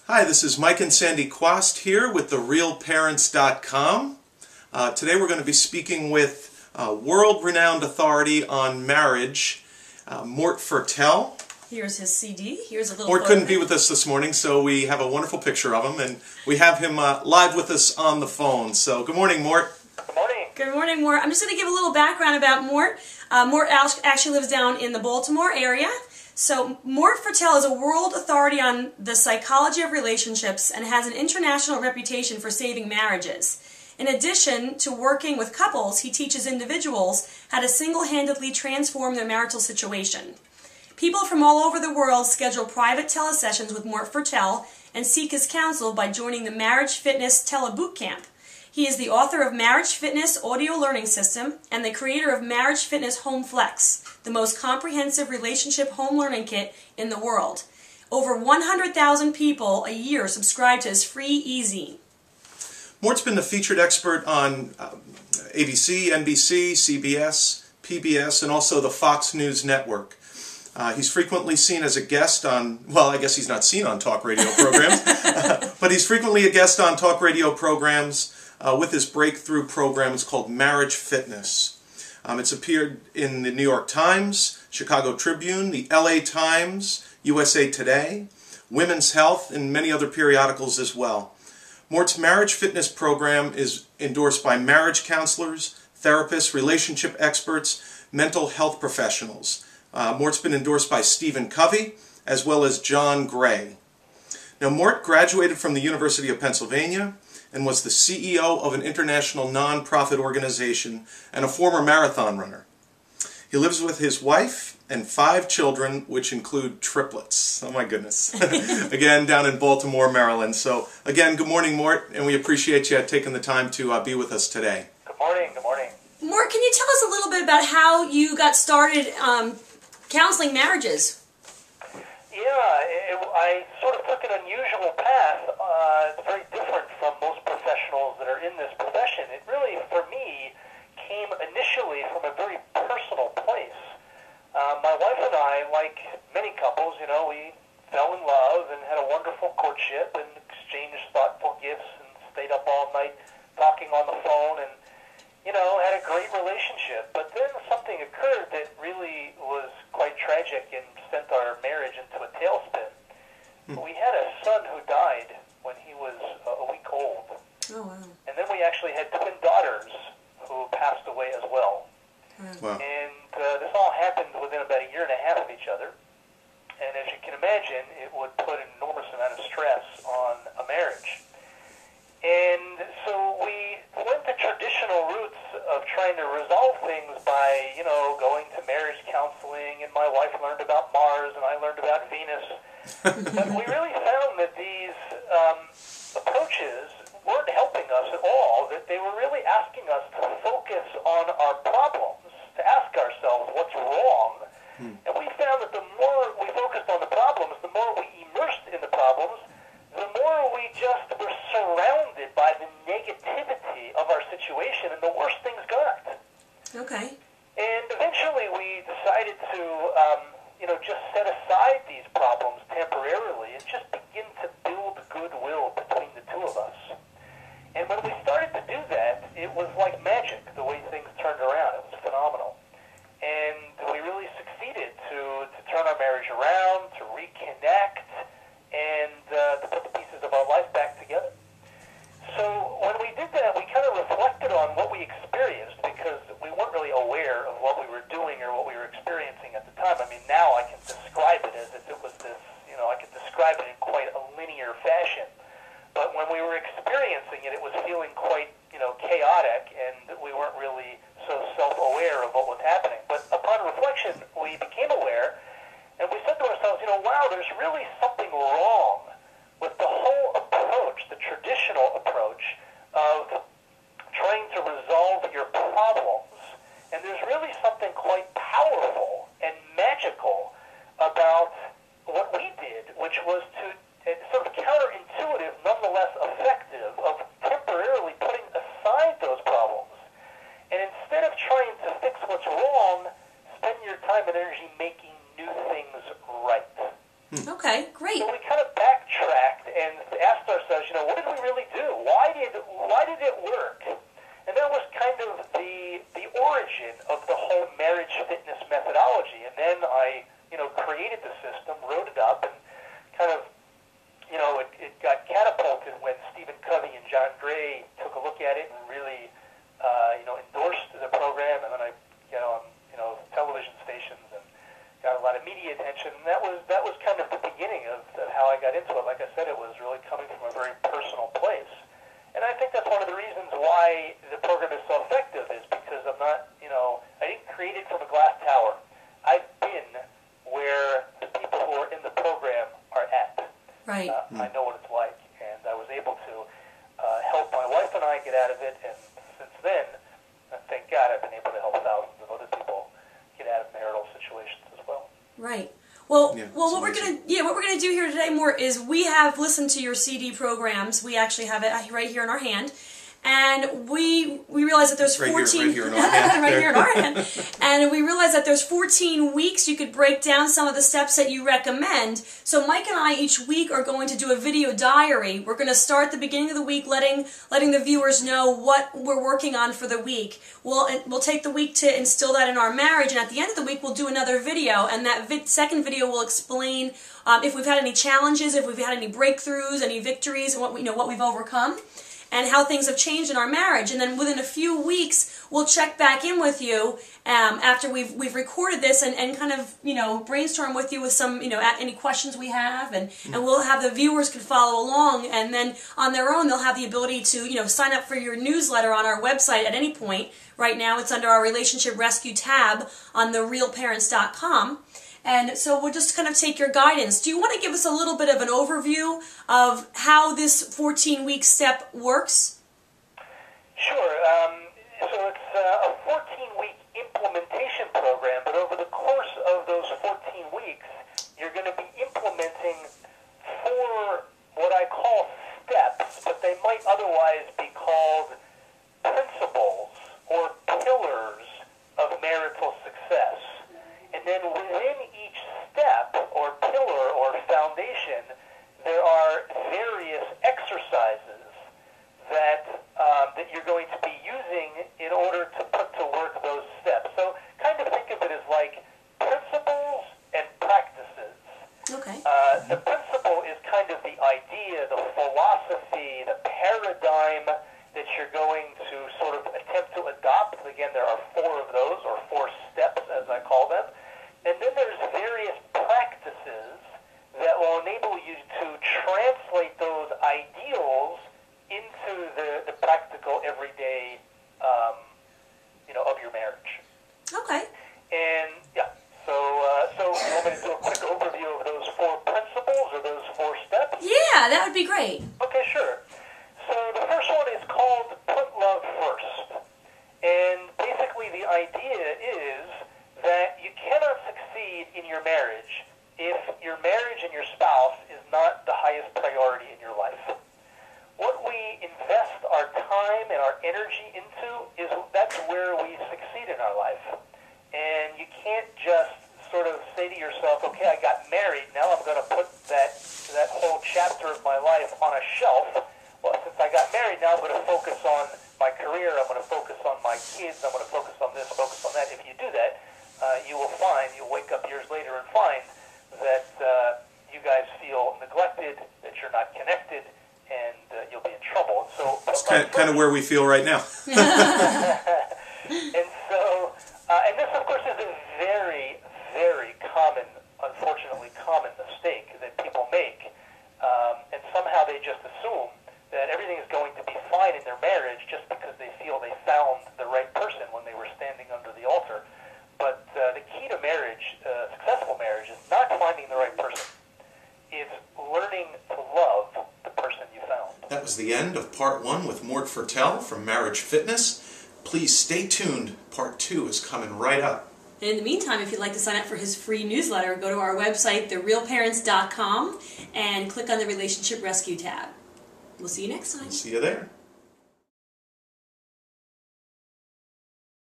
Hi, this is Mike and Sandy Quast here with TheRealParents.com. Today we're going to be speaking with world-renowned authority on marriage, Mort Fertel. Here's his CD. Here's a little Mort couldn't be with us this morning, so we have a wonderful picture of him, and we have him live with us on the phone. So, good morning, Mort. Good morning. Good morning, Mort. I'm just going to give a little background about Mort. Mort actually lives down in the Baltimore area. So, Mort Fertel is a world authority on the psychology of relationships and has an international reputation for saving marriages. In addition to working with couples, he teaches individuals how to single-handedly transform their marital situation. People from all over the world schedule private telesessions with Mort Fertel and seek his counsel by joining the Marriage Fitness Telebootcamp. He is the author of Marriage Fitness Audio Learning System and the creator of Marriage Fitness Home Flex, the most comprehensive relationship home learning kit in the world. Over 100,000 people a year subscribe to his free e-zine. Mort's been the featured expert on ABC, NBC, CBS, PBS, and also the Fox News Network. He's frequently seen as a guest on, well, I guess he's not seen on talk radio programs, but he's frequently a guest on talk radio programs with his breakthrough program. It's called Marriage Fitness. It's appeared in the New York Times, Chicago Tribune, the LA Times, USA Today, Women's Health, and many other periodicals as well. Mort's Marriage Fitness program is endorsed by marriage counselors, therapists, relationship experts, mental health professionals. Mort's been endorsed by Stephen Covey as well as John Gray. Now, Mort graduated from the University of Pennsylvania and was the CEO of an international non-profit organization and a former marathon runner. He lives with his wife and 5 children, which include triplets. Oh my goodness. Again, down in Baltimore, Maryland. So, again, good morning, Mort, and we appreciate you taking the time to be with us today. Good morning. Good morning. Mort, can you tell us a little bit about how you got started counseling marriages? Yeah, I sort of took an unusual path. It's very different from most professionals that are in this profession. It really, for me, came initially from a very personal place. My wife and I, like many couples, we fell in love and had a wonderful courtship and exchanged thoughtful gifts and stayed up all night talking on the phone and, had a great relationship. But then something occurred that really was quite tragic and sent our marriage into a tailspin. We had a son who died when he was a week old. Oh, wow. And then we actually had twin daughters who passed away as well. Wow. And this all happened within about a year and a half of each other. And as you can imagine, it would put an enormous amount of stress on a marriage. And so we went the traditional routes of trying to resolve things by, going to marriage counseling, and my wife learned about Mars, and I learned about Venus. But we really found that these approaches weren't helping us at all, that they were really asking us to focus on our problems, to ask ourselves what's wrong. And we found that the more we focused on the problems, the more we immersed in the problems, the more we just were surrounded by the negativity of our situation, and the worse things got. Okay. And eventually we decided to, just set aside these problems temporarily and just begin to build goodwill between the two of us. And when we started to do that, it was like magic, the way things turned around. It was phenomenal. And we really succeeded to turn our marriage around, to reconnect, and to put the pieces of our life back together. So when we did that, we kind of reflected on what we experienced because we weren't really aware of what we were doing or what we were experiencing at the time. I mean, now I can describe it as if it was this, I could describe it in quite a linear fashion. But when we were experiencing it, it was feeling quite, chaotic, and we weren't really so self-aware of what was happening. But upon reflection, we became aware, and we said to ourselves, wow, there's really something wrong with the whole approach, the traditional approach of trying to resolve your problems. And there's really something quite powerful and magical about what we did, which was to sort of counterintuitive, nonetheless effective, of temporarily putting aside those problems. And instead of trying to fix what's wrong, spend your time and energy making new things right. Okay, great. So we kind of backtracked and asked ourselves, what did we really do? Why did it work? And that was kind of the origin of the whole marriage fitness methodology. And then I, created the system, wrote it up, and kind of, it got catapulted when Stephen Covey and John Gray took a look at it and really, endorsed the program. And then I, on, television stations and got a lot of media attention. And that was kind of the beginning of how I got into it. Like I said, it was really coming from a very personal place. And I think that's one of the reasons why the program is so effective, is because I'm not, I didn't create it from a glass tower. I've been where the people who are in the program are at. Right. I know what it's like, and I was able to help my wife and I get out of it, and since then, thank God, I've been able to help thousands of other people get out of marital situations as well. Right. Well, Yeah, what we're gonna do here today, Mort, is we have listened to your CD programs. We actually have it right here in our hand, and we realize that there's 14 right here in our hand. right here in our hand, and we realize that there's 14 weeks you could break down some of the steps that you recommend. So Mike and I each week are going to do a video diary. We're going to start the beginning of the week, letting the viewers know what we're working on for the week. We'll take the week to instill that in our marriage, and at the end of the week we'll do another video, and that second video will explain if we've had any challenges, if we've had any breakthroughs, any victories, and what we've overcome, and how things have changed in our marriage. And then within a few weeks, we'll check back in with you after we've recorded this and kind of brainstorm with you with some any questions we have, and we'll have the viewers can follow along, and then on their own they'll have the ability to sign up for your newsletter on our website at any point. Right now it's under our Relationship Rescue tab on TheRealParents.com. And so we'll just kind of take your guidance. Do you want to give us a little bit of an overview of how this 14-week step works? Sure. So it's a 14-week implementation program, but over the course of those 14 weeks, you're going to be implementing 4 what I call steps, but they might otherwise be called principles or pillars of marital success. And then within each step or pillar or foundation, there are various exercises that you're going to be using in order to put to work those steps. So kind of think of it as like principles and practices. Okay. The principle is kind of the idea, the philosophy, the paradigm that you're going to sort of attempt to adopt. Again, there are 4 of those, or 4 steps as I call them. And then there's various practices that will enable you to translate those ideals into the practical everyday, of your marriage. Okay. And yeah, so you want me to do a quick overview of those 4 principles or those 4 steps? Yeah, that would be great. Okay, sure. So the first one is called Put Love First. And basically the idea is that you cannot succeed in your marriage if your marriage and your spouse is not the highest priority in your life. What we invest our time and our energy into that's where we succeed in our life. And you can't just sort of say to yourself, okay, I got married, now I'm going to put that whole chapter of my life on a shelf. Well, since I got married, now I'm going to focus on my career, I'm going to focus on my kids, I'm going to focus on this, focus on that. If you do that, you'll wake up years later and find that you guys feel neglected, that you're not connected, and you'll be in trouble. So it's kind of where we feel right now. And so, and this, of course, is a very, very common, unfortunately common mistake that people make, and somehow they just assume that everything is going to be fine in their marriage just because they feel they found the right person when they were standing under the altar. But the key to marriage, successful marriage, is not finding the right person. It's learning to love the person you found. That was the end of part 1 with Mort Fertel from Marriage Fitness. Please stay tuned. Part 2 is coming right up. And in the meantime, if you'd like to sign up for his free newsletter, go to our website, TheRealParents.com, and click on the Relationship Rescue tab. We'll see you next time. See you there.